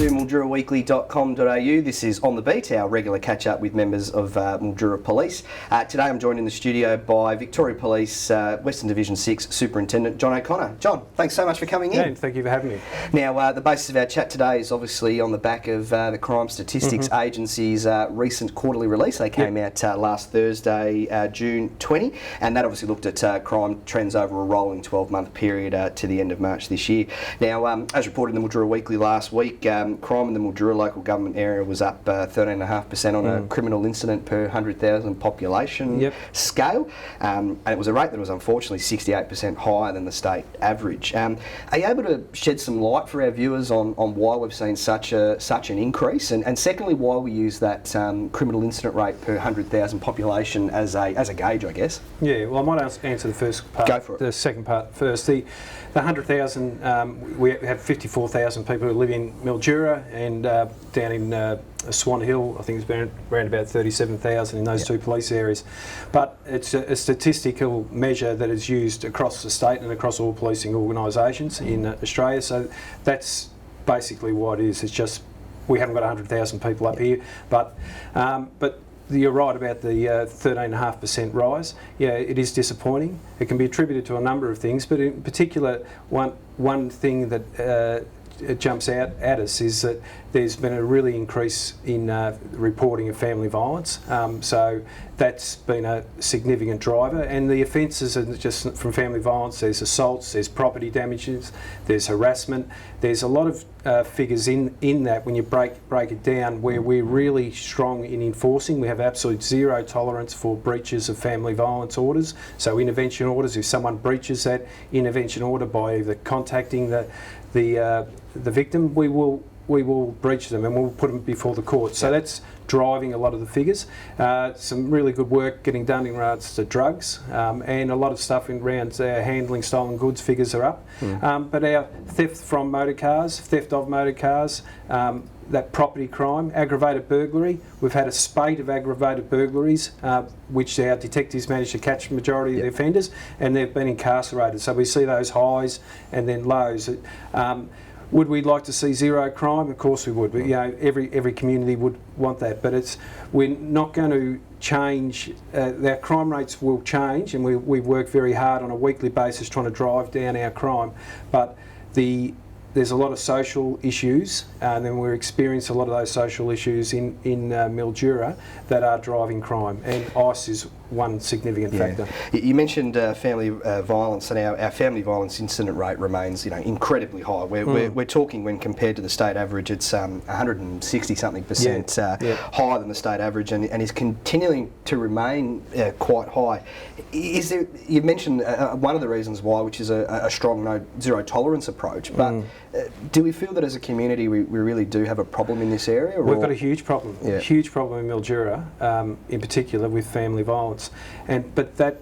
to MilduraWeekly.com.au. This is On The Beat, our regular catch-up with members of Mildura Police. Today I'm joined in the studio by Victoria Police Western Division 6 Superintendent John O'Connor. John, thanks so much for coming in. Yeah, thank you for having me. Now, the basis of our chat today is obviously on the back of the Crime Statistics Agency's recent quarterly release. They came out last Thursday, June 20, and that obviously looked at crime trends over a rolling 12-month period to the end of March this year. Now, as reported in the Mildura Weekly last week, crime in the Mildura local government area was up 13.5% on a criminal incident per 100,000 population scale, and it was a rate that was unfortunately 68% higher than the state average. Are you able to shed some light for our viewers on why we've seen such an increase, and secondly, why we use that criminal incident rate per 100,000 population as a gauge, I guess? Yeah, well, I might answer the first part. Go for it. The second part first. The 100,000, we have 54,000 people who live in Mildura, and down in Swan Hill, I think it's been around about 37,000 in those two police areas. But it's a statistical measure that is used across the state and across all policing organisations in Australia. So that's basically what it is. It's just we haven't got 100,000 people up here, but you're right about the 13.5% rise. Yeah, it is disappointing. It can be attributed to a number of things, but in particular, one thing that it jumps out at us is that there's been a really increase in reporting of family violence. So that's been a significant driver, and the offences are just from family violence. There's assaults, there's property damages, there's harassment. There's a lot of figures in that when you break it down, where we're really strong in enforcing. We have absolute zero tolerance for breaches of family violence orders. So intervention orders, if someone breaches that intervention order by either contacting the victim, we will breach them and we'll put them before the court. So that's driving a lot of the figures. Some really good work getting done in regards to drugs, and a lot of stuff in around handling stolen goods figures are up. But our theft from motor cars, theft of motor cars, that property crime, aggravated burglary. We've had a spate of aggravated burglaries, which our detectives managed to catch the majority of the offenders, and they've been incarcerated. So we see those highs and then lows. Would we like to see zero crime? Of course we would, but every community would want that. But we're not going to change. Our crime rates will change, and we work very hard on a weekly basis trying to drive down our crime. But there's a lot of social issues, and then we're experiencing a lot of those social issues in Mildura that are driving crime, and ICE is one significant factor. You mentioned family violence, and our family violence incident rate remains, incredibly high. We're talking, when compared to the state average, it's 160 something percent higher than the state average, and is continuing to remain quite high. You mentioned one of the reasons why, which is a strong zero tolerance approach, but do we feel that as a community we really do have a problem in this area? We've got a huge problem, a huge problem in Mildura, in particular with family violence, but that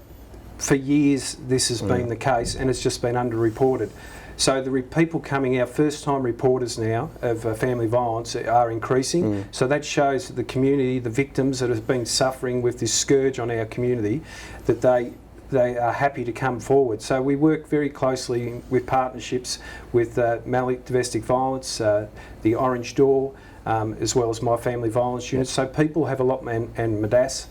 for years this has been the case, and it's just been underreported. So the people coming, our first-time reporters now of family violence are increasing. So that shows that the community, the victims that have been suffering with this scourge on our community, that they are happy to come forward. So we work very closely with partnerships with Malik Domestic Violence, the Orange Door, as well as My Family Violence Unit. So people have a lot, and Madas,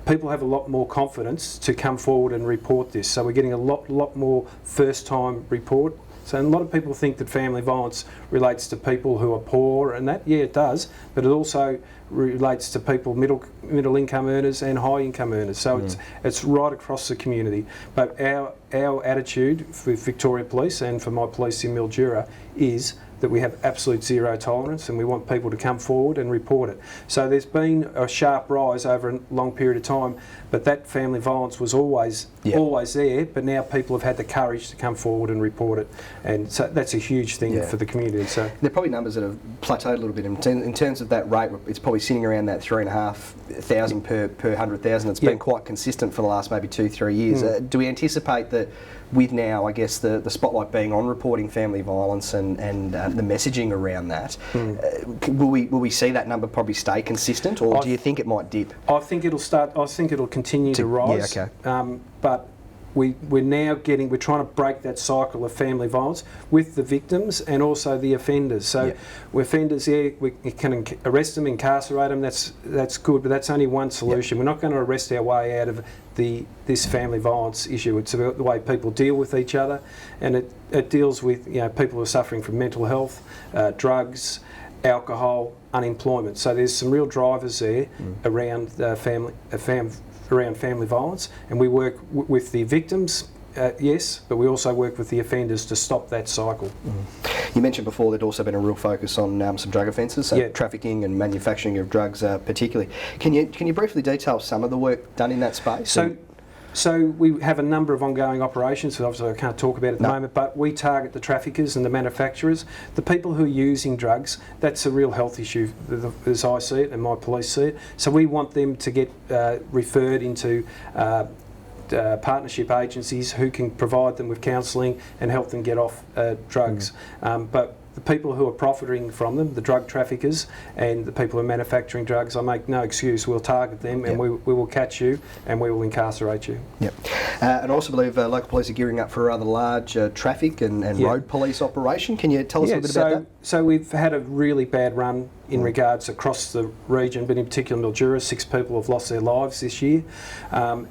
people have a lot more confidence to come forward and report this. So we're getting a lot more first-time report. So a lot of people think that family violence relates to people who are poor, and that, it does, but it also relates to people middle income earners and high income earners. So it's right across the community. But our attitude for Victoria Police and for my police in Mildura is that we have absolute zero tolerance, and we want people to come forward and report it. So there's been a sharp rise over a long period of time, but that family violence was always there, but now people have had the courage to come forward and report it, and so that's a huge thing for the community. So there are probably numbers that have plateaued a little bit in terms of that rate. It's probably sitting around that 3,500 per 100,000. It's been quite consistent for the last maybe 2-3 years. Do we anticipate that, with now, I guess, the spotlight being on reporting family violence and the messaging around that, will we see that number probably stay consistent, or do you think it might dip? I think it'll continue to rise. Yeah, okay. But we're trying to break that cycle of family violence with the victims and also the offenders. So with offenders, we can arrest them, incarcerate them. That's good, but that's only one solution. We're not going to arrest our way out of this family violence issue. It's about the way people deal with each other, and it deals with people who are suffering from mental health, drugs, alcohol, unemployment. So there's some real drivers there around family violence, and we work with the victims, yes, but we also work with the offenders to stop that cycle. You mentioned before there'd also been a real focus on some drug offences, so trafficking and manufacturing of drugs particularly. Can you briefly detail some of the work done in that space? So we have a number of ongoing operations, so obviously I can't talk about it at the moment, but we target the traffickers and the manufacturers. The people who are using drugs, that's a real health issue as I see it and my police see it. So we want them to get referred into partnership agencies who can provide them with counselling and help them get off drugs. But the people who are profiting from them, the drug traffickers and the people who are manufacturing drugs, I make no excuse, we'll target them and we will catch you and we will incarcerate you. And I also believe local police are gearing up for a rather large traffic and road police operation. Can you tell us a little bit about that? So we've had a really bad run in regards across the region, but in particular Mildura. 6 people have lost their lives this year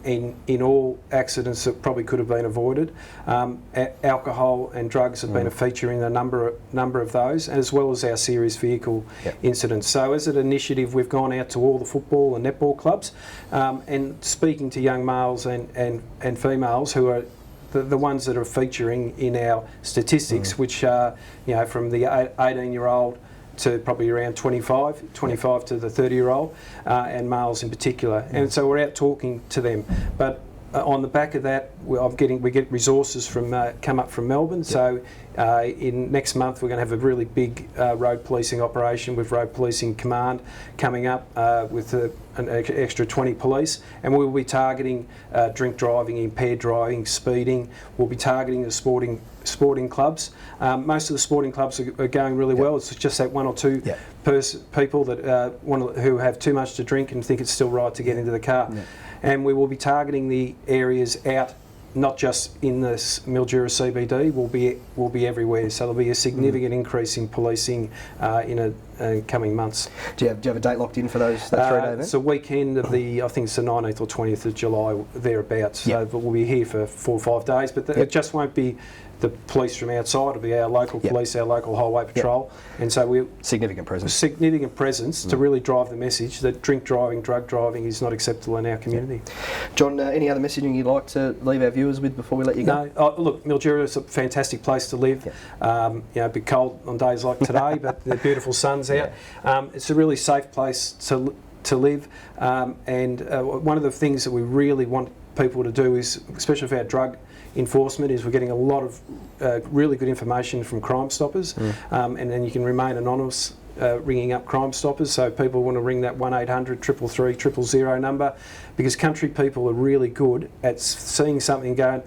in all accidents that probably could have been avoided. Alcohol and drugs have been a feature in a number of those, as well as our serious vehicle incidents. So as an initiative, we've gone out to all the football and netball clubs and speaking to young males and females who are the ones that are featuring in our statistics, which are from the 18-year-old to probably around 25 to the 30-year-old, and males in particular. And so we're out talking to them. But on the back of that, we get resources come up from Melbourne. So in next month, we're going to have a really big road policing operation with Road Policing Command coming up with an extra 20 police, and we will be targeting drink driving, impaired driving, speeding. We'll be targeting the sporting clubs. Most of the sporting clubs are going really well. It's just that one or two people that who have too much to drink and think it's still right to get into the car. And we will be targeting the areas out, not just in the Mildura CBD, will be everywhere. So there'll be a significant increase in policing in coming months. Do you have a date locked in for that 3-day event? It's a weekend of I think it's the 19th or 20th of July, thereabouts. So we'll be here for 4 or 5 days, but it just won't be the police from outside. It'll be our local police, our local highway patrol, and so we significant presence to really drive the message that drink driving, drug driving is not acceptable in our community. John, any other messaging you'd like to leave our viewers with before we let you go? No, look, Mildura is a fantastic place to live. A bit cold on days like today, but the beautiful sun's out. It's a really safe place to live, and one of the things that we really want people to do is, especially for our drug enforcement, is we're getting a lot of really good information from Crime Stoppers, and then you can remain anonymous ringing up Crime Stoppers, so people want to ring that 1800 333 000 number, because country people are really good at seeing something going,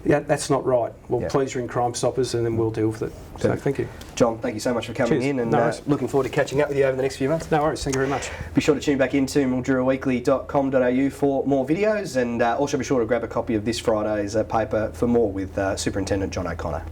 that's not right. Well, please ring Crime Stoppers and then we'll deal with it. So thank you. John, thank you so much for coming in, and looking forward to catching up with you over the next few months. No worries, thank you very much. Be sure to tune back into MilduraWeekly.com.au for more videos, and also be sure to grab a copy of this Friday's paper for more with Superintendent John O'Connor.